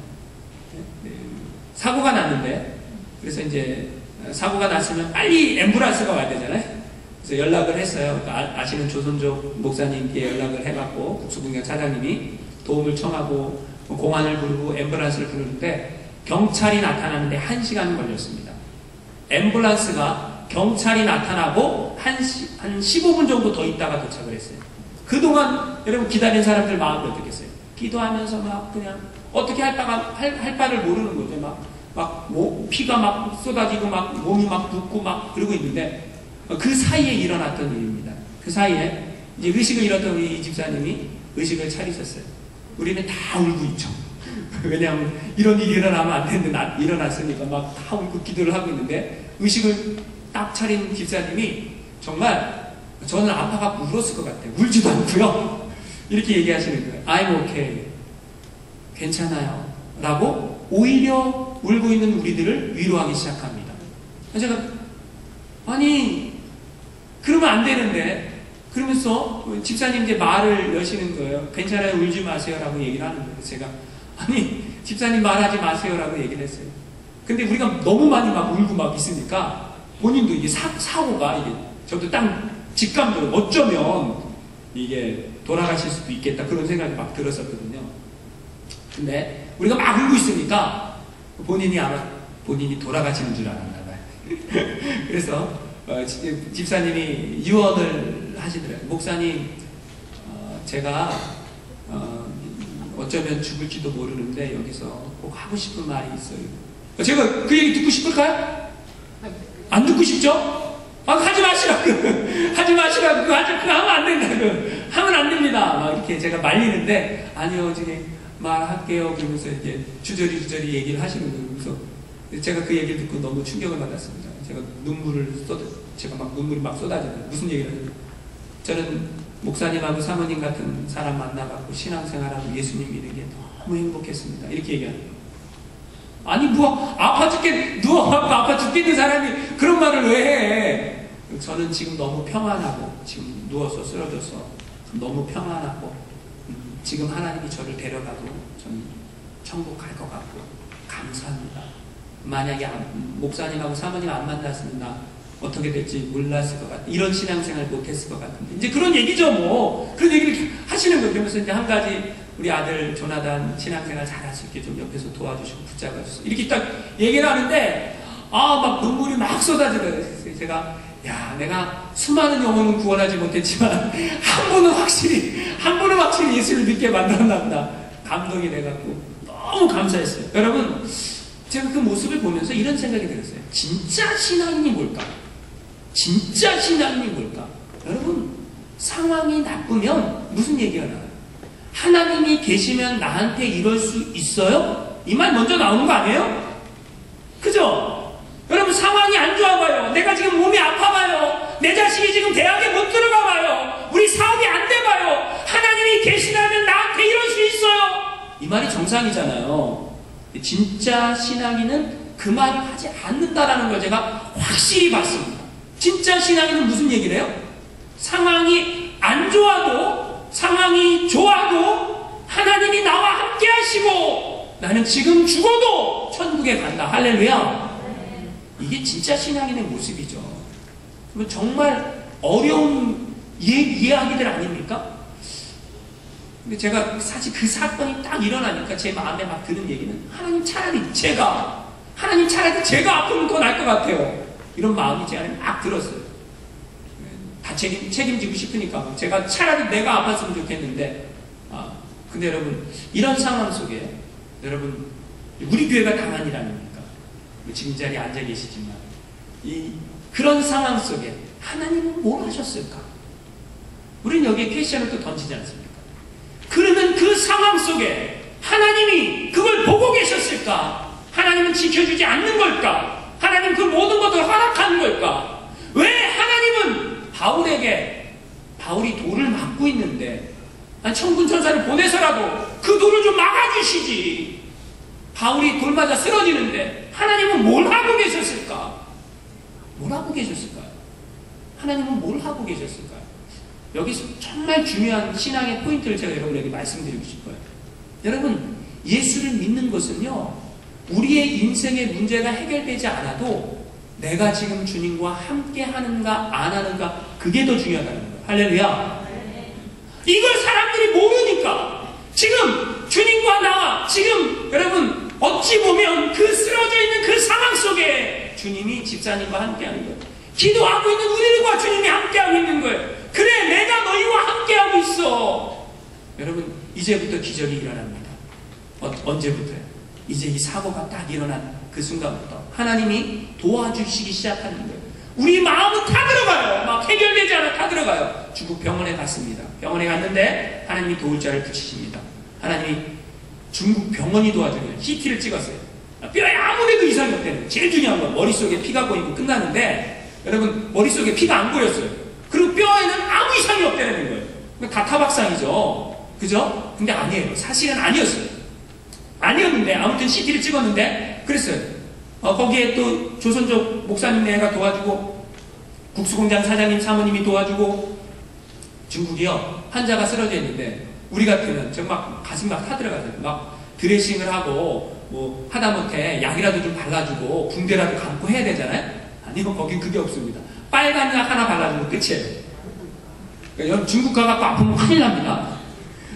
사고가 났는데 그래서 이제 사고가 났으면 빨리 앰뷸런스가 와야 되잖아요. 그래서 연락을 했어요. 그러니까 아시는 조선족 목사님께 연락을 해갖고 국수공장 사장님이 도움을 청하고 공안을 부르고 앰뷸런스를 부르는데 경찰이 나타나는데 1시간 걸렸습니다. 앰뷸런스가 경찰이 나타나고 한 15분 정도 더 있다가 도착을 했어요. 그동안 여러분 기다린 사람들 마음이 어떻겠어요? 기도하면서 막 그냥 어떻게 할 바를 모르는 거죠. 피가 막 쏟아지고 막 몸이 막 붓고 막 그러고 있는데 그 사이에 일어났던 일입니다. 그 사이에 이제 의식을 잃었던 우리 이 집사님이 의식을 차리셨어요. 우리는 다 울고 있죠. 왜냐하면 이런 일이 일어나면 안 되는데 일어났으니까 막 다 울고 기도를 하고 있는데 의식을 딱 차린 집사님이 정말 저는 아파갖고 울었을 것 같아요. 울지도 않고요. 이렇게 얘기하시는 거예요. I'm okay. 괜찮아요. 라고 오히려 울고 있는 우리들을 위로하기 시작합니다. 제가 아니 그러면 안 되는데 그러면서 집사님 이제 말을 여시는 거예요. 괜찮아요. 울지 마세요. 라고 얘기를 하는 거예요. 제가 아니 집사님 말하지 마세요. 라고 얘기를 했어요. 근데 우리가 너무 많이 막 울고 막 있으니까 본인도 이게 사고가 이게 저도 딱 직감적으로 어쩌면 이게 돌아가실 수도 있겠다 그런 생각이 막 들었었거든요. 근데 우리가 막 울고 있으니까 본인이 아마 본인이 돌아가시는 줄 알았나 봐요. 그래서 집사님이 유언을 하시더라고요. 목사님 제가 어쩌면 죽을지도 모르는데 여기서 꼭 하고 싶은 말이 있어요. 제가 그 얘기 듣고 싶을까요? 안 듣고 싶죠? 하지 마시라고. 하지 마시라고. 그거 하면 안 된다고. 하면 안 됩니다. 막 이렇게 제가 말리는데, 아니요, 지금 말할게요. 그러면서 이제 주저리 얘기를 하시는 거예요. 그래서 제가 그 얘기를 듣고 너무 충격을 받았습니다. 제가 눈물이 막 쏟아져요. 무슨 얘기를 하냐면, 저는 목사님하고 사모님 같은 사람 만나갖고 신앙생활하고 예수님 믿는 게 너무 행복했습니다. 이렇게 얘기하는 거예요. 아니 아파 죽겠는 사람이 그런 말을 왜 해? 저는 지금 너무 평안하고 지금 누워서 쓰러져서 너무 평안하고 지금 하나님이 저를 데려가도 저는 천국 갈 것 같고 감사합니다. 만약에 목사님하고 사모님 안 만났으면 나 어떻게 될지 몰랐을 것 같아. 이런 신앙생활 못했을 것 같은데 이제 그런 얘기죠 뭐. 그런 얘기를 하시는 거예요. 그러면서 이제 한 가지 우리 아들 조나단 신앙생활 잘할 수 있게 좀 옆에서 도와주시고 붙잡아주세요. 이렇게 딱 얘기를 하는데 막 눈물이 막 쏟아져요. 제가 내가 수많은 영혼은 구원하지 못했지만 한 분은 확실히 예수를 믿게 만들었나 보다. 감동이 돼갖고 너무 감사했어요. 여러분 제가 그 모습을 보면서 이런 생각이 들었어요. 진짜 신앙이 뭘까? 진짜 신앙이 뭘까? 여러분 상황이 나쁘면 무슨 얘기가 나와요? 하나님이 계시면 나한테 이럴 수 있어요? 이 말 먼저 나오는 거 아니에요? 그죠? 여러분 상황이 안 좋아봐요. 내가 지금 몸이 아파봐요. 내 자식이 지금 대학에 못 들어가봐요. 우리 사업이 안 돼봐요. 하나님이 계시다면 나한테 이럴 수 있어요? 이 말이 정상이잖아요. 진짜 신앙인은 그 말을 하지 않는다라는 걸 제가 확실히 봤습니다. 진짜 신앙인은 무슨 얘기를 해요? 상황이 안 좋아도 상황이 좋아도 하나님이 나와 함께 하시고 나는 지금 죽어도 천국에 간다. 할렐루야. 이게 진짜 신앙인의 모습이죠. 정말 어려운 이야기들 아닙니까? 근데 제가 사실 그 사건이 딱 일어나니까 제 마음에 막 드는 얘기는 하나님 차라리 제가 아프면 더 나을 것 같아요. 이런 마음이 제 안에 막 들었어요. 다 책임지고 싶으니까 제가 차라리 내가 아팠으면 좋겠는데 근데 여러분 이런 상황 속에 여러분 우리 교회가 당한 일 아닙니까? 지금 이 자리에 앉아 계시지만 그런 상황 속에 하나님은 뭘 하셨을까? 우리는 여기에 퀘스천을 또 던지지 않습니까? 그러면 그 상황 속에 하나님이 그걸 보고 계셨을까? 하나님은 지켜주지 않는 걸까? 하나님 그 모든 것을 허락하는 걸까? 왜 하나님은 바울이 돌을 맞고 있는데 천군 천사를 보내서라도 그 돌을 좀 막아주시지. 바울이 돌 맞아 쓰러지는데 하나님은 뭘 하고 계셨을까? 뭘 하고 계셨을까요? 하나님은 뭘 하고 계셨을까요? 여기서 정말 중요한 신앙의 포인트를 제가 여러분에게 말씀드리고 싶어요. 여러분 예수를 믿는 것은요 우리의 인생의 문제가 해결되지 않아도 내가 지금 주님과 함께 하는가 안 하는가 그게 더 중요하다는 거예요. 할렐루야. 이걸 사람들이 모르니까 지금 주님과 나와 지금 여러분 어찌 보면 그 쓰러져 있는 그 상황 속에 주님이 집사님과 함께 하는 거예요. 기도하고 있는 우리들과 주님이 함께 하고 있는 거예요. 그래 내가 너희와 함께 하고 있어. 여러분 이제부터 기적이 일어납니다. 언제부터요? 이제 이 사고가 딱 일어난 그 순간부터 하나님이 도와주시기 시작하는 거예요. 우리 마음은 다 들어가요. 막 해결되지 않아 다 들어가요. 중국 병원에 갔습니다. 병원에 갔는데 하나님이 도울 자를 붙이십니다. 하나님이 중국 병원이 도와주는 CT를 찍었어요. 뼈에 아무데도 이상이 없대요. 제일 중요한 건 머릿속에 피가 보이고 끝나는데, 여러분 머릿속에 피가 안 보였어요. 그리고 뼈에는 아무 이상이 없다는 거예요. 다 타박상이죠. 그죠? 근데 아니에요. 사실은 아니었어요. 아니었는데 아무튼 CT를 찍었는데 그랬어요. 거기에 또 조선족 목사님네가 도와주고 국수공장 사장님 사모님이 도와주고, 중국이요 환자가 쓰러져 있는데 우리 같으면 정말 가슴 막 타들어가요. 막 드레싱을 하고 뭐 하다못해 약이라도 좀 발라주고 붕대라도 감고 해야 되잖아요. 아니면 거긴 그게 없습니다. 빨간 약 하나 발라주면 끝이에요. 그러니까 중국 가갖고 아프면 큰일 납니다.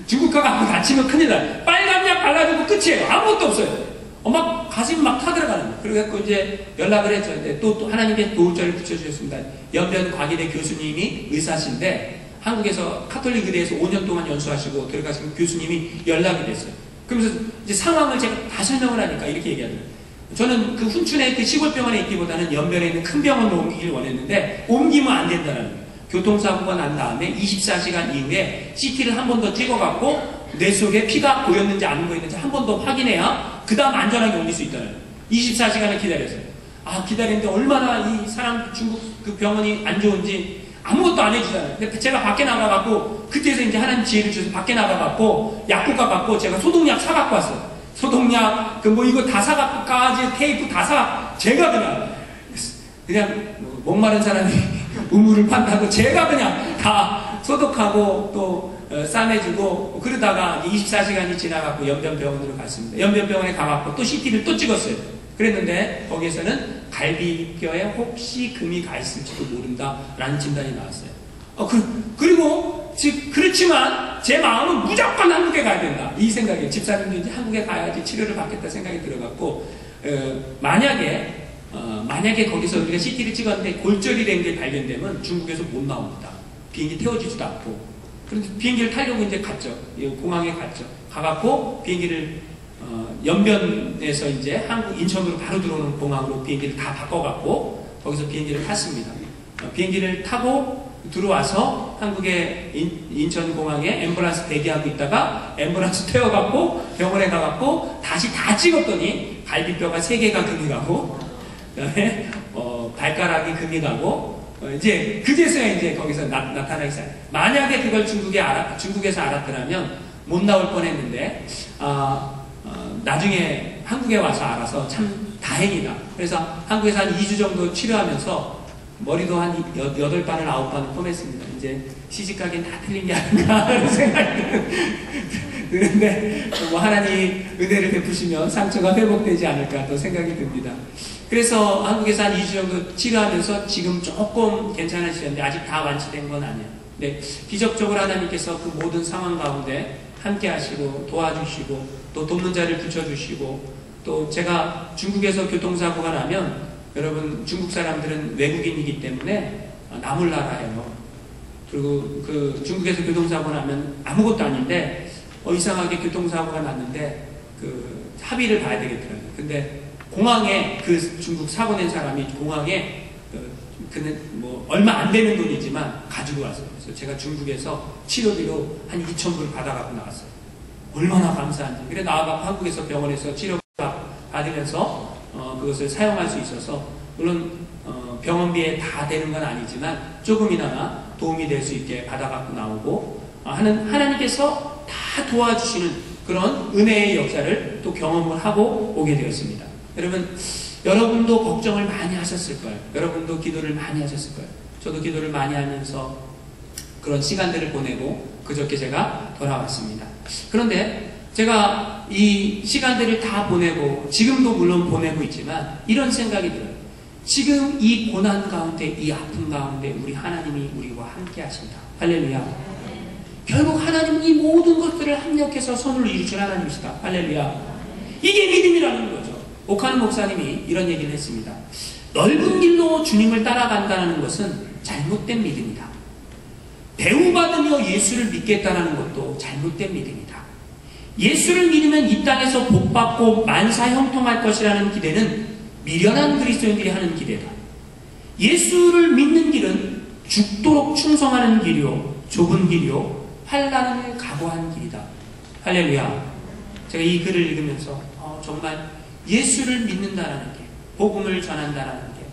중국 가갖고 다치면 큰일 나요. 빨간 약 발라주고 끝이에요. 아무것도 없어요. 막 가슴이 막 타들어가는 거예요. 그래갖고 이제 연락을 했죠. 근데 또 하나님께 도우절을 붙여주셨습니다. 연변과기대 교수님이 의사신데 한국에서 카톨릭 의대에서 5년 동안 연수하시고 들어가신 교수님이 연락이 됐어요. 그러면서 이제 상황을 제가 다 설명을 하니까 이렇게 얘기하더라고요. 저는 그 훈춘의 그 시골병원에 있기보다는 연변에 있는 큰 병원으로 옮기길 원했는데 옮기면 안 된다는 거예요. 교통사고가 난 다음에 24시간 이후에 CT를 한 번 더 찍어갖고 뇌 속에 피가 고였는지 안 고였는지 한 번 더 확인해야 그 다음 안전하게 옮길 수 있다는 거예요. 24시간을 기다렸어요. 기다리는데 얼마나 이 사람 중국 그 병원이 안 좋은지 아무것도 안 해주잖아요. 근데 제가 밖에 나가갖고 그때서 이제 하나님 지혜를 주셔서 밖에 나가갖고 약국 가갖고 제가 소독약 사갖고 왔어요. 소독약 그 뭐 이거 다 사갖고까지 테이프 다 제가 그냥 목마른 사람이 우물을 판다고 제가 그냥 다 소독하고 또 싸매주고 그러다가 24시간이 지나갖고 연변병원으로 갔습니다. 연변병원에 가갖고 또 CT를 또 찍었어요. 그랬는데 거기에서는 갈비뼈에 혹시 금이 가 있을지도 모른다라는 진단이 나왔어요. 그리고 그렇지만 제 마음은 무조건 한국에 가야 된다 이 생각이에요. 집사님도 이제 한국에 가야지 치료를 받겠다 생각이 들어갖고 만약에 거기서 우리가 CT를 찍었는데 골절이 된 게 발견되면 중국에서 못 나옵니다. 비행기 태워주지도 않고. 그런데 비행기를 타려고 이제 갔죠. 공항에 갔죠. 가갖고 비행기를 연변에서 이제 한국 인천으로 바로 들어오는 공항으로 비행기를 다 바꿔갖고 거기서 비행기를 탔습니다. 비행기를 타고 들어와서 한국의 인천공항에 앰뷸런스 대기하고 있다가 앰뷸런스 태워갖고 병원에 가갖고 다시 다 찍었더니 갈비뼈가 3개가 금이 가고 그다음에 발가락이 금이 가고 이제 그제서야 이제 거기서 나타나기 시작. 만약에 그걸 중국에서 알았더라면 못 나올 뻔했는데 나중에 한국에 와서 알아서 참 다행이다. 그래서 한국에서 한 2주 정도 치료하면서 머리도 한 8바늘 9바늘 펌했습니다. 이제 시집가긴 다 틀린 게 아닌가 하는 생각이 드는데 뭐 하나님 은혜를 베푸시면 상처가 회복되지 않을까 또 생각이 듭니다. 그래서 한국에서 한 2주 정도 치료하면서 지금 조금 괜찮아지셨는데 아직 다 완치된 건 아니에요. 근데 기적적으로 하나님께서 그 모든 상황 가운데 함께 하시고 도와주시고 또 돕는 자를 붙여주시고 또 제가 중국에서 교통사고가 나면 여러분 중국 사람들은 외국인이기 때문에 나몰 나라예요. 그리고 그 중국에서 교통사고 나면 아무것도 아닌데 이상하게 교통사고가 났는데 그 합의를 봐야 되겠더라고요. 근데 공항에 그 중국 사고 낸 사람이 공항에 그는 뭐 얼마 안 되는 돈이지만 가지고 왔어요. 그래서 제가 중국에서 치료비로 한 2,000불 받아가고 나왔어요. 얼마나 감사한지. 그래 나와서 한국에서 병원에서 치료 받으면서 그것을 사용할 수 있어서 물론 병원비에 다 되는 건 아니지만 조금이나마 도움이 될 수 있게 받아갖고 나오고 하나님께서 다 도와주시는 그런 은혜의 역사를 또 경험을 하고 오게 되었습니다. 여러분도 걱정을 많이 하셨을 거예요. 여러분도 기도를 많이 하셨을 거예요. 저도 기도를 많이 하면서 그런 시간들을 보내고 그저께 제가 돌아왔습니다. 그런데 제가 이 시간들을 다 보내고 지금도 물론 보내고 있지만 이런 생각이 들어요. 지금 이 고난 가운데 이 아픔 가운데 우리 하나님이 우리와 함께 하신다. 할렐루야. 결국 하나님은 이 모든 것들을 합력해서 선을 이루신 하나님이시다. 할렐루야. 이게 믿음이라는 거죠. 오카노 목사님이 이런 얘기를 했습니다. 넓은 길로 주님을 따라간다는 것은 잘못된 믿음이다. 배우받으며 예수를 믿겠다는 것도 잘못된 믿음이다. 예수를 믿으면 이 땅에서 복받고 만사형통할 것이라는 기대는 미련한 그리스도인들이 하는 기대다. 예수를 믿는 길은 죽도록 충성하는 길이요 좁은 길이요 환난을 각오한 길이다. 할렐루야. 제가 이 글을 읽으면서 정말 예수를 믿는다라는 게, 복음을 전한다라는 게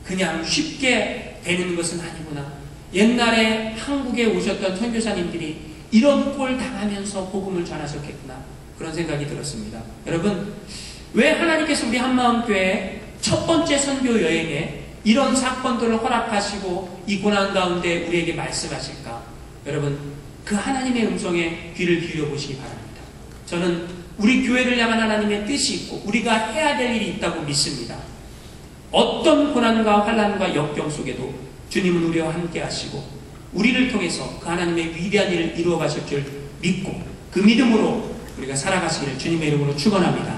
그냥 쉽게 되는 것은 아니구나. 옛날에 한국에 오셨던 선교사님들이 이런 꼴 당하면서 복음을 전하셨겠구나. 그런 생각이 들었습니다. 여러분, 왜 하나님께서 우리 한마음교회 첫 번째 선교 여행에 이런 사건들을 허락하시고 이 고난 가운데 우리에게 말씀하실까? 여러분, 그 하나님의 음성에 귀를 기울여 보시기 바랍니다. 저는 우리 교회를 향한 하나님의 뜻이 있고 우리가 해야 될 일이 있다고 믿습니다. 어떤 고난과 환난과 역경 속에도 주님은 우리와 함께 하시고 우리를 통해서 그 하나님의 위대한 일을 이루어 가실 줄 믿고 그 믿음으로 우리가 살아가시기를 주님의 이름으로 축원합니다.